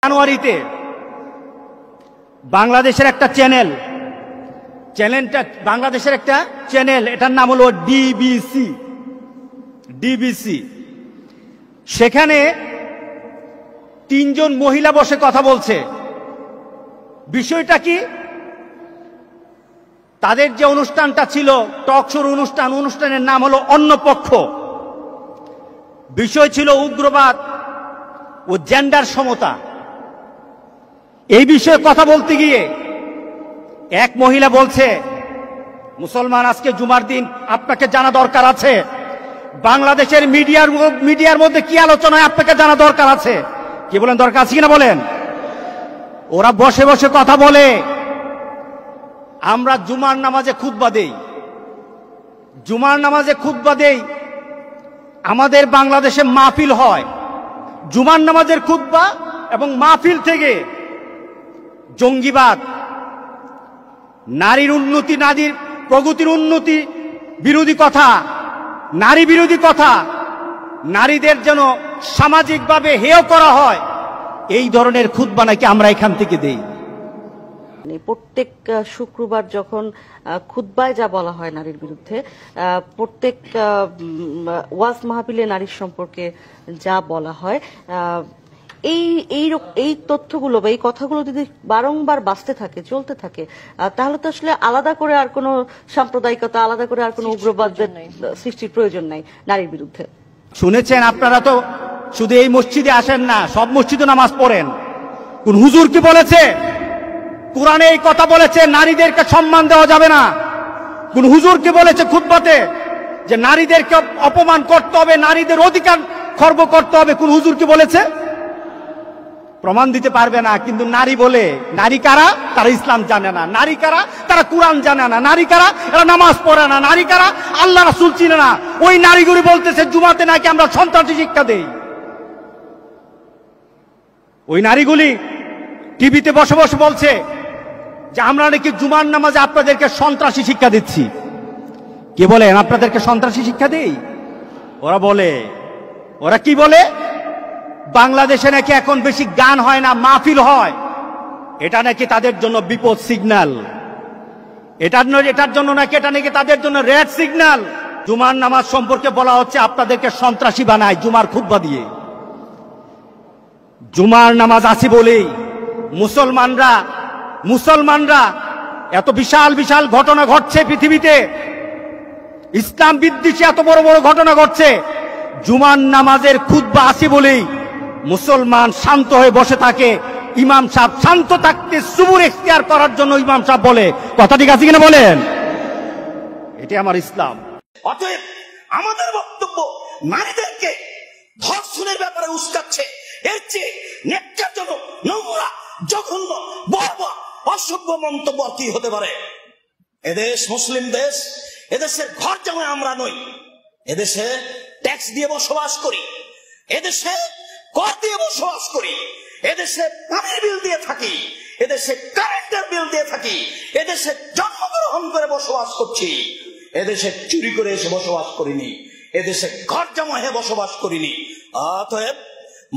জানুয়ারিতে বাংলাদেশের একটা বাংলাদেশের একটা চ্যানেল, এটার নাম হলো ডিবিসি। সেখানে তিনজন মহিলা বসে কথা বলছে। বিষয়টা কি? তাদের যে অনুষ্ঠানটা ছিল টক শোর অনুষ্ঠানের নাম হলো অন্য পক্ষ। বিষয় ছিল উগ্রবাদ ও জেন্ডার সমতা। এই বিষয়ে কথা বলতে গিয়ে এক মহিলা বলছে, মুসলমান আজকে জুমার দিন, আপনাকে জানা দরকার আছে বাংলাদেশের মিডিয়ার মধ্যে কি আলোচনা হয়, আপনাকে জানা দরকার আছে। কি বলেন, দরকার আছে কিনা বলেন? ওরা বসে বসে কথা বলে। আমরা জুমার নামাজে খুতবা দেই, আমাদের বাংলাদেশে মাহফিল হয়। জুমার নামাজের খুতবা এবং মাহফিল থেকে জঙ্গিবাদ, নারীর উন্নতি, নারীর প্রগতির উন্নতি বিরোধী কথা, নারী বিরোধী কথা, নারীদের যেন সামাজিকভাবে হেয় করা হয়, এই ধরনের খুতবা নাকি আমরা এখান থেকে দেই। প্রত্যেক শুক্রবার যখন খুতবায় যা বলা হয় নারীর বিরুদ্ধে, প্রত্যেক ওয়াজ মাহফিলে নারীর সম্পর্কে যা বলা হয়, এই তথ্যগুলো বা এই কথাগুলো যদি বারংবার বাঁচতে থাকে, চলতে থাকে, তাহলে তো আসলে আলাদা করে আর কোনো সাম্প্রদায়িকতা, আলাদা করে আর কোনো উগ্রবাদের সৃষ্টির প্রয়োজন নাই নারীর বিরুদ্ধে। শুনেছেন আপনারা তো, শুধু এই মসজিদে আসেন না, সব মসজিদে নামাজ পড়েন। কোন হুজুর কি বলেছে? কোরআনে এই কথা বলেছে নারীদেরকে সম্মান দেওয়া যাবে না। কোন হুজুর কি বলেছে খুতবাতে যে নারীদেরকে অপমান করতে হবে, নারীদের অধিকার খর্ব করতে হবে? কোন হুজুর কি বলেছে? প্রমাণ দিতে পারবে না। কিন্তু নারী বলে, নারী কারা? তারা ইসলাম জানে না। নারী কারা? তারা কোরআন জানে না। নারী কারা? এরা নামাজ পড়ে না। নারী কারা? আল্লাহ রাসূল চিনে না। ওই নারীগুলি বলতেছে জুমাতে নাকি আমরা সন্ত্রাসী শিক্ষা দেই। ওই নারীগুলি টিভিতে বসে বসে বলছে যে আমরা নাকি জুমার নামাজে আপনাদেরকে সন্ত্রাসী শিক্ষা দিচ্ছি। কে বলেন আপনাদেরকে সন্ত্রাসী শিক্ষা দেই? ওরা কি বলে? বাংলাদেশে নাকি এখন বেশি গান হয় না, মাহফিল হয়। এটা নাকি তাদের জন্য বিপদ সিগন্যাল। এটার জন্য নাকি এটা নাকি তাদের জন্য রেড সিগন্যাল। জুমার নামাজ সম্পর্কে বলা হচ্ছে আপনাদেরকে সন্ত্রাসী বানায় জুমার খুতবা দিয়ে। জুমার নামাজ আছে বলেই মুসলমানরা এত বিশাল বিশাল ঘটনা ঘটছে পৃথিবীতে, ইসলাম বিদ্বেষী এত বড় বড় ঘটনা ঘটছে। জুমার নামাজের খুতবা আছে বলেই মুসলমান শান্ত হয়ে বসে থাকে। ইমাম সাহেব শান্ত থাকতে সুবুর ইখতিয়ার করার জন্য ইমাম সাহেব বলে। কথা ঠিক আছে কিনা বলেন? এটি আমার ইসলাম। অতএব আমাদের বক্তব্য নারীদেরকে ধর্ষণের ব্যাপারে উস্কাচ্ছে, এর চেয়ে ন্যাক্কারজনক, নোংরা, জঘন্য, বর্বর, অসভ্য মন্তব্য কি হতে পারে? এদেশ মুসলিম দেশ, এদেশের ঘর জামাই আমরা নই। এদেশে ট্যাক্স দিয়ে বসবাস করি, এদেশে কর দিয়ে বসবাস করি, এদেশে পানির বিল দিয়ে থাকি, এদেশে কারেন্টের বিল দিয়ে থাকি, এদেশে জন্মগ্রহণ করে বসবাস করছি। এদেশে চুরি করে এসে বসবাস করিনি, এদেশে ঘর জামাই হয়ে বসবাস করিনি। অতএব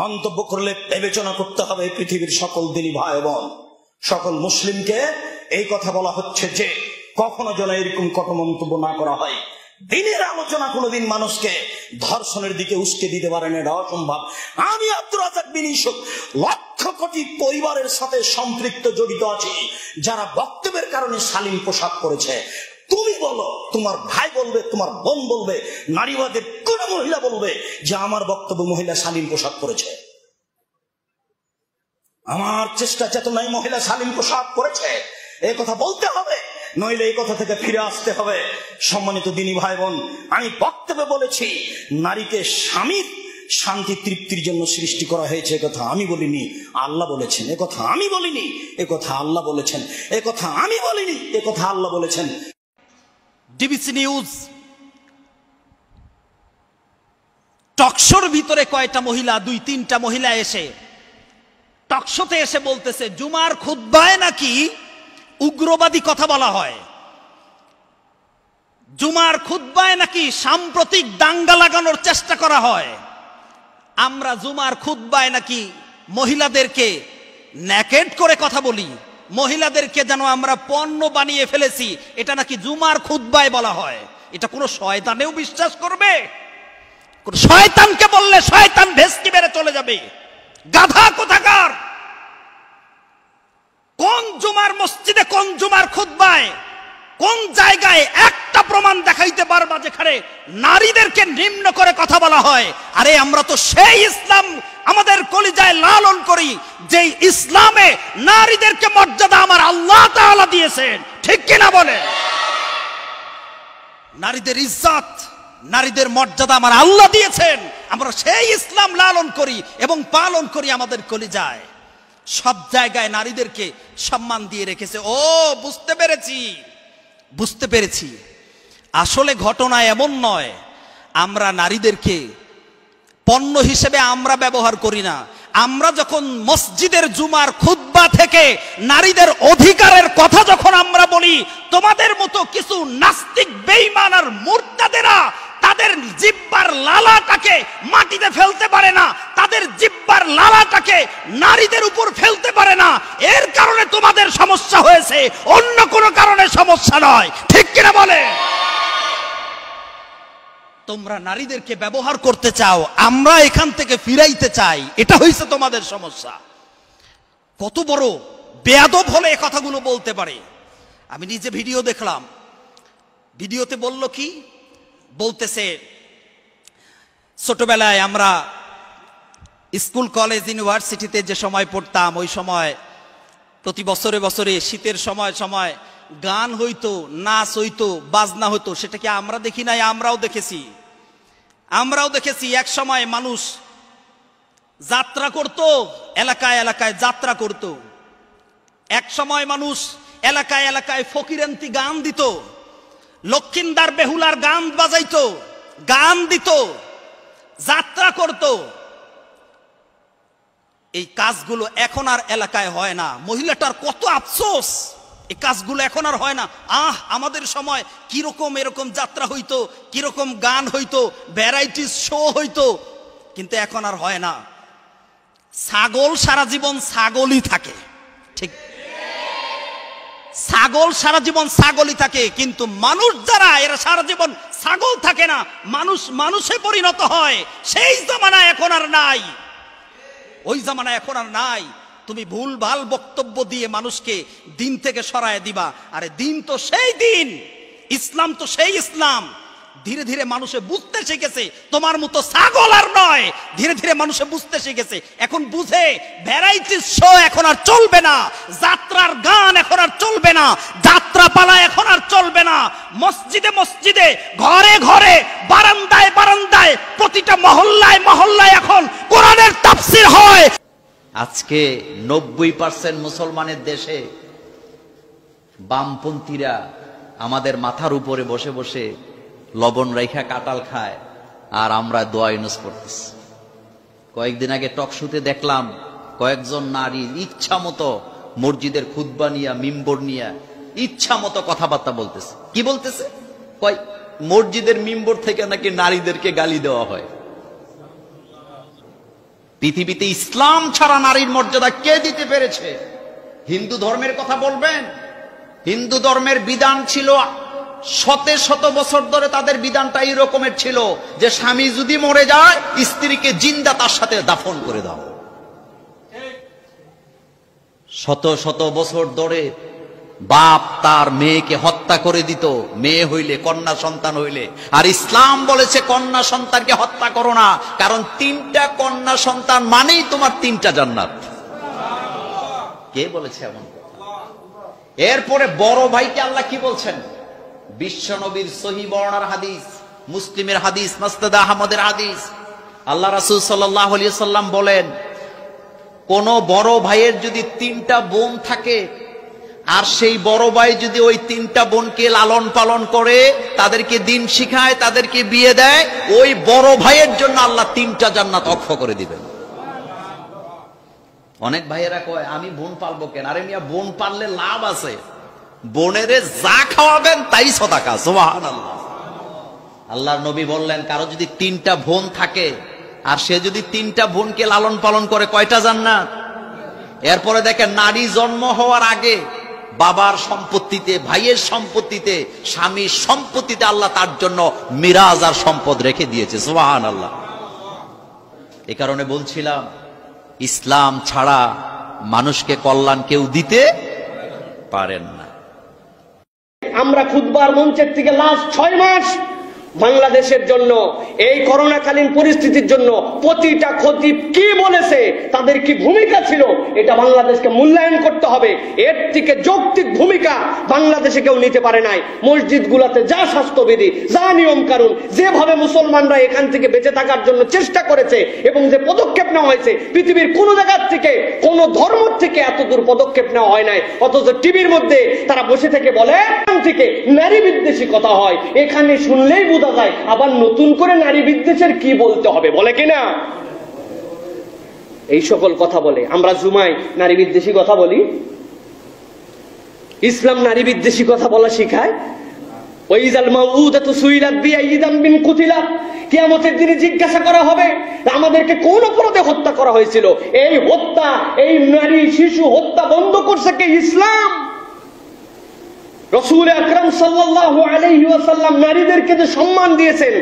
মন্তব্য করলে বিবেচনা করতে হবে পৃথিবীর সকল দিনী ভাই বোন, সকল মুসলিমকে এই কথা বলা হচ্ছে যে কখনো যেন এরকম কত মন্তব্য না করা হয়। দিনের আলোচনা কোনোদিন মানুষকে ধর্ষণের দিকে উস্কে দিতে পারে না, এটা অসম্ভব। আমি আব্দুর রাজ্জাক বিন ইউসুফ লক্ষ কোটি পরিবারের সাথে সম্পৃক্ত, জড়িত আছি, যারা বক্তব্যের কারণে শালীন পোশাক পরেছে। তুমি বলো, তোমার ভাই বলবে, তোমার বোন বলবে, নারীবাদের কোন মহিলা বলবে যে আমার বক্তব্য মহিলা শালীন পোশাক পরেছে? আমার চেষ্টা চেতনায় মহিলা শালীন পোশাক পরেছে এই কথা বলতে হবে, নইলে এই কথা থেকে ফিরে আসতে হবে। সম্মানিত দিনী ভাই বোন, আমি বক্তব্যে বলেছি নারীকে স্বামীর শান্তি তৃপ্তির জন্য সৃষ্টি করা হয়েছে। কথা আমি বলিনি, আল্লাহ বলেছেন। কথা আমি বলিনি, কথা আল্লাহ বলেছেন। কথা আমি বলিনি, কথা আল্লাহ বলেছেন। ডিবিসি নিউজ টকশোর ভিতরে কয়টা মহিলা, 2-3টা মহিলা এসে টকশোতে এসে বলতেছে জুমার খুতবায় নাকি উগ্রবাদী কথা বলা হয়, জুমার খুতবায় নাকি সাম্প্রতিক দাঙ্গা লাগানোর চেষ্টা করা হয়, আমরা জুমার খুতবায় নাকি মহিলাদেরকে নেকেড করে কথা বলি, মহিলাদেরকে যেন আমরা পণ্য বানিয়ে ফেলেছি, এটা নাকি জুমার খুতবায় বলা হয়। এটা কোন শয়তানেও বিশ্বাস করবে? কোন শয়তানকে বললে শয়তান ভেস্কি বেড়ে চলে যাবে। গাধা কোথাকার! কোন জুমার মসজিদে, কোন জুমার খুতবায়, কোন জায়গায় একটা প্রমাণ দেখাইতে পারবা যেখানে নারীদেরকে নিম্ন করে কথা বলা হয়? আরে আমরা তো সেই ইসলাম আমাদের কলিজায় লালন করি যে ইসলামে নারীদেরকে মর্যাদা আমার আল্লাহ তাআলা দিয়েছেন, ঠিক কিনা বলে? নারীদের ইজ্জত, নারীদের মর্যাদা আমার আল্লাহ দিয়েছেন, আমরা সেই ইসলাম লালন করি এবং পালন করি আমাদের কলিজায়। সব জায়গায় নারীদেরকে সম্মান দিয়ে রেখেছে। ও বুঝতে পেরেছি, বুঝতে পেরেছি। আসলে ঘটনা এমন নয়, আমরা নারীদেরকে পণ্য হিসেবে আমরা ব্যবহার করি না। আমরা যখন মসজিদের জুমার খুতবা থেকে নারীদের অধিকারের কথা যখন আমরা বলি, তোমাদের মতো কিছু নাস্তিক বেঈমান আর মুরতাদেরা তাদের জিহ্বার লালাটাকে মাটিতে ফেলতে পারে না, তাদের জিহ্বার লালাটাকে নারীদের উপর ফেলতে পারে না। এর কারণে তোমাদের সমস্যা হয়েছে, অন্য কোনো কারণে সমস্যা নয়, ঠিক কিনা বলে? তোমরা নারীদেরকে ব্যবহার করতে চাও, আমরা এখান থেকে ফিরাইতে চাই, এটা হইছে তোমাদের সমস্যা। কত বড় বেয়াদব হলে এই কথাগুলো বলতে পারে। আমি নিজে ভিডিও দেখলাম, ভিডিওতে বলল কি, বলতেছে ছোটবেলায় আমরা স্কুল কলেজ ইউনিভার্সিটিতে যে সময় পড়তাম, ওই সময় প্রতি বছরে বছরে শীতের সময় সময় গান হইতো, নাচ হইতো, বাজনা হইতো। সেটা কি আমরা দেখি নাই? আমরাও দেখেছি, আমরাও দেখেছি। এক সময় মানুষ যাত্রা করত, এলাকায় এলাকায় যাত্রা করত। এক সময় মানুষ এলাকায় এলাকায় ফকিরান্তি গান দিত, লক্ষিন্দার বেহুলার গান বাজাইতো, গান দিত, যাত্রা করত। এই কাজগুলো এখন আর এলাকায় হয় না। মহিলাটার কত আফসোস, এই কাজগুলো এখন আর হয় না। আমাদের সময় কিরকম এরকম যাত্রা হইতো, কিরকম গান হইতো, ভ্যারাইটিস শো হইতো, কিন্তু এখন আর হয় না। ছাগল সারা জীবন ছাগলই থাকে, ঠিক? ছাগল সারা জীবন ছাগলই থাকে, কিন্তু মানুষ যারা, এরা সারা জীবন ছাগল থাকে না, মানুষ মানুষে পরিণত হয়। সেই জামানা এখন আর নাই, ওই জামানা এখন আর নাই। তুমি ভুল ভাল বক্তব্য দিয়ে মানুষকে দিন থেকে সরায় দিবা। আরে দিন তো সেই দিন, ইসলাম তো সেই ইসলাম। ধীরে ধীরে মানুষে বুঝতে শিখেছে, তোমার মতো ছাগল আর নয়। ধীরে ধীরে মানুষে বুঝতে শিখেছে, এখন বুঝে ভ্যারাইটিস শো এখন আর চলবে না, যাত্রার গান এখন আর চলবে না, যাত্রা পালা এখন আর চলবে না। মসজিদে মসজিদে, ঘরে ঘরে, বারান্দায় বারান্দায়, প্রতিটা মহল্লায় মহল্লায় এখন কোরআনের তাফসীর হয়। আজকে 90% মুসলমানের দেশে বামপন্থীরা আমাদের মাথার উপরে বসে বসে লবণ রাইখা কাঁঠাল খায়, আর আমরা দোয়া ইউনুস পড়তেছি। কয়েকদিন আগে টকশুতে দেখলাম কয়েকজন নারী ইচ্ছা মতো মসজিদের খুতবা নিয়া, মিম্বর নিয়া ইচ্ছা মতো কথাবার্তা বলতেছে। কি বলতেছে? মসজিদের মিম্বর থেকে নাকি নারীদেরকে গালি দেওয়া হয়। পৃথিবীতে ইসলাম ছাড়া নারীর মর্যাদা কে দিতে পেরেছে? হিন্দু ধর্মের কথা বলবেন? হিন্দু ধর্মের বিধান ছিল, শত শত বছর ধরে তাদের বিধানটা এই রকমের ছিল যে স্বামী যদি মরে যায়, স্ত্রীকে জিন্দা তার সাথে দাফন করে দাও। শত শত বছর ধরে বাপ তার মেয়েকে হত্যা করে দিত, মেয়ে হইলে, কন্যা সন্তান হইলে। আর ইসলাম বলেছে কন্যা সন্তানকে হত্যা করো না, কারণ 3টা কন্যা সন্তান মানেই তোমার 3টা জান্নাত। কে বলেছে এমন কথা? এরপরে বড় ভাইকে আল্লাহ কি বলছেন? বিশ্ব নবীর সহিহ বর্ণনার হাদিস, মুসলিমের হাদিস, মুসনাদ আহমদের হাদিস, আল্লাহ রাসূল সাল্লাল্লাহু আলাইহি সাল্লাম বলেন, কোন বড় ভাইয়ের যদি 3টা বোন থাকে, আর সেই বড় ভাই যদি ওই 3টা বোনকে লালন পালন করে, তাদেরকে দিন শিখায়, তাদেরকে বিয়ে দেয়, ওই বড় ভাইয়ের জন্য আল্লাহ 3টা জান্নাত ওয়াকফ করে দিবেন। অনেক ভাইয়েরা কয় আমি বোন পালবো কেন? আরে মিয়া, বোন পাললে লাভ আছে। বোনেরে যা খাওয়াবেন তাই সদাকা। সুবহানাল্লাহ। আল্লাহর নবী বললেন, কারো যদি 3টা বোন থাকে আর সে যদি 3টা বোনকে লালন পালন করে কয়টা জান্নাত? এরপরে দেখেন, নারী জন্ম হওয়ার আগে বাবার সম্পত্তিতে, ভাইয়ের সম্পত্তিতে, স্বামীর সম্পত্তিতে আল্লাহ তার জন্য মিরাজ আর সম্পদ রেখে দিয়েছে। সুবহানাল্লাহ। এ কারণে বলছিলাম, ইসলাম ছাড়া মানুষকে কল্যাণ কেউ দিতে পারেন না। আমরা খুতবার মঞ্চের থেকে লাস্ট 6 মাস বাংলাদেশের জন্য, এই করোনাকালীন পরিস্থিতির জন্য প্রতিটা খতিব কি বলেছে, তাদের কি ভূমিকা ছিল, এটা বাংলাদেশকে মূল্যায়ন করতে হবে। এর থেকে যৌক্তিক ভূমিকা বাংলাদেশে কেউ নিতে পারে নাই। মসজিদগুলোতে যা স্বাস্থ্যবিধি, যা নিয়ম কানুন, যেভাবে মুসলমানরা এখান থেকে বেঁচে থাকার জন্য চেষ্টা করেছে এবং যে পদক্ষেপ নেওয়া হয়েছে, পৃথিবীর কোন জায়গার থেকে, কোন ধর্ম থেকে এত দূর পদক্ষেপ নেওয়া হয় নাই। অথচ টিভির মধ্যে তারা বসে থেকে বলে থেকে নারী বিদ্বেষী কথা হয়, এখানে শুনলেই বোঝা যায় আবার নতুন করে নারী বিদ্বেষের কি বলতে হবে, বলে কিনা? এই সকল কথা বলে। আমরা জুমায় নারী বিদ্বেষী কথা বলি? ইসলাম নারী বিদ্বেষী কথা বলা শিখায়? ওয়াইজাল মাউউদাতু সুইলাত বিআইয়ি যামবিন কুতিলাত, কিয়ামতের দিনে জিজ্ঞাসা করা হবে আমাদেরকে কোন অপরাধে হত্যা করা হয়েছিল। এই হত্যা, এই নারী শিশু হত্যা বন্ধ করছে কে? ইসলাম। রাসূল আকরাম সাল্লাল্লাহু আলাইহি ওয়াসাল্লাম নারীদেরকে যে সম্মান দিয়েছেন,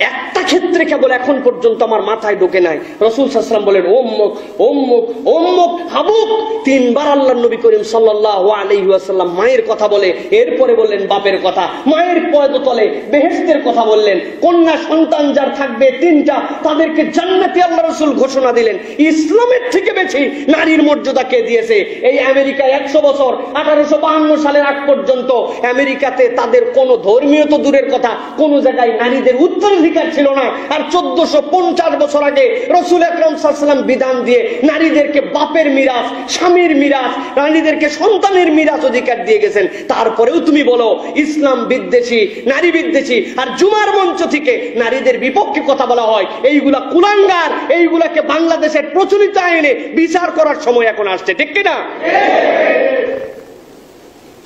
একটা ক্ষেত্রে কেবল এখন পর্যন্ত আমার মাথায় ঢোকে নাই। রাসূল সাল্লাল্লাহু আলাইহি ওয়াসাল্লাম বলেন উম্মুক উম্মুক উম্মুক হাবুক, 3 বার আল্লাহর নবী করিম সাল্লাল্লাহু আলাইহি ওয়াসাল্লাম মায়ের কথা বলে, এরপরে বললেন বাপের কথা, মায়ের পদতলে বেহেশতের কথা বললেন। কন্যা সন্তান যার থাকবে 3টা, তাদেরকে জান্নাতি আল্লাহ রাসূল ঘোষণা দিলেন। ইসলামের থেকে বেশি নারীর মর্যাদা কে দিয়েছে? এই আমেরিকা 100 বছর, 1852 সালের আগ পর্যন্ত আমেরিকাতে তাদের কোন ধর্মীয় তো দূরের কথা, কোন জায়গায় নারীদের উত্তরাধিকার ছিল না। আর 1450 বছর আগে রাসূল আকরাম সাল্লাল্লাহু আলাইহি ওয়াসাল্লাম বিধান দিয়ে নারীদেরকে বাপের মিরাস, স্বামীর মিরাস, নারীদেরকে সন্তানের মিরাস অধিকার দিয়ে গেছেন। তারপরেও তুমি বলো ইসলাম বিদ্বেষী, নারী বিদ্বেষী, আর জুমার মঞ্চ থেকে নারীদের বিপক্ষে কথা বলা হয়। এইগুলা কুলাঙ্গার, এইগুলাকে বাংলাদেশের প্রচলিত আইনে বিচার করার সময় এখন আসছে, ঠিক কিনা?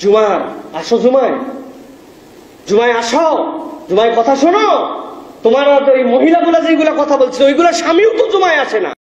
জুমার আসো, জুমায় আসো, জুমায় কথা শোনো। তোমার ওই মহিলাগুলা যেগুলা কথা বলছিল, ওইগুলা স্বামীও তো জুমায় আসে না।